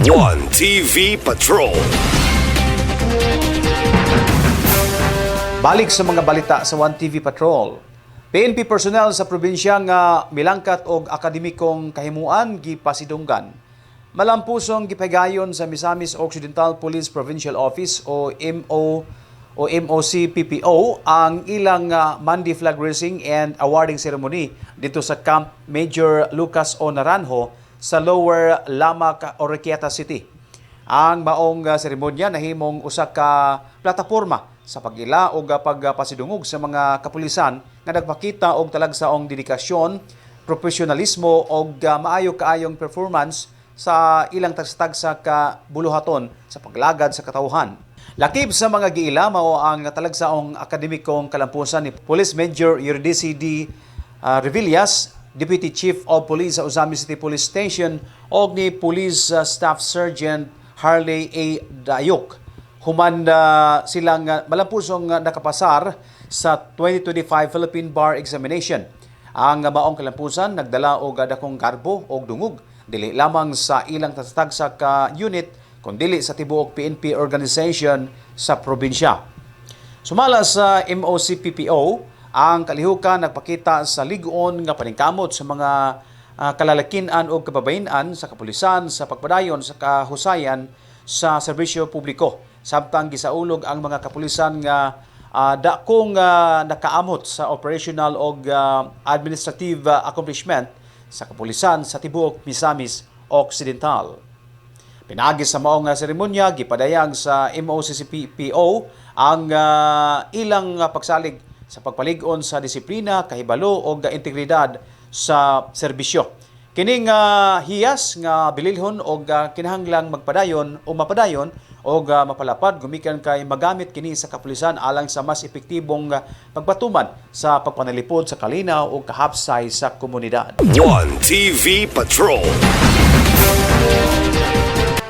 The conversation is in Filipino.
One TV Patrol. Balik sa mga balita sa One TV Patrol. PNP personnel sa probinsya nga milangkat og akademikong kahimuan gipasidunggan. Malampusong gipahigayon sa Misamis Occidental Police Provincial Office o MOC-PPO ang ilang Monday flag raising and awarding ceremony dito sa Camp Major Lucas O. Naranjo sa Lower Lamac, Oroquieta City. Ang maong seremonya nahimong usa ka plataporma sa pag-ila o pagpasidungog sa mga kapulisan nga nagpakita og talagsaong dedikasyon, profesionalismo o maayo kaayong performance sa ilang tagsa ka buluhaton sa paglagad sa katawhan. Lakip sa mga giila mao ang talagsaong akademikong kalampusan ni Police Major Eurydice D. Revillas, Deputy Chief of Police sa Uzami City Police Station o ni Police Staff Sergeant Harley A. Dayok. Human silang malampusong nakapasar sa 2025 Philippine Bar Examination. Ang maong kalampusan nagdala og dakong garbo o dungog dili lamang sa ilang tatag sa ka-unit kundi sa tibuok PNP organization sa probinsya. Sumala sa MOC-PPO, ang kalihukan nagpakita sa ligon nga paningkamot sa mga kalalakinan o kababayan sa kapulisan sa pagpadayon sa kahusayan sa serbisyo publiko. Samtang gisaulog ang mga kapulisan nga dakong nakaamot sa operational o administrative accomplishment sa kapulisan sa tibuok Misamis Occidental. Pinagi sa maong seremonya, gipadayag sa MOC-PPO ang ilang pagsalig sa pagpalig-on sa disiplina, kahibalo o integridad sa serbisyo. Kining hiyas nga bililhon o kinahanglang magpadayon o mapadayon o mapalapad gumikan kay magamit kini sa kapulisan alang sa mas epektibong pagpatuman sa pagpanalipod sa kalinaw o kahapsay sa komunidad. One TV Patrol.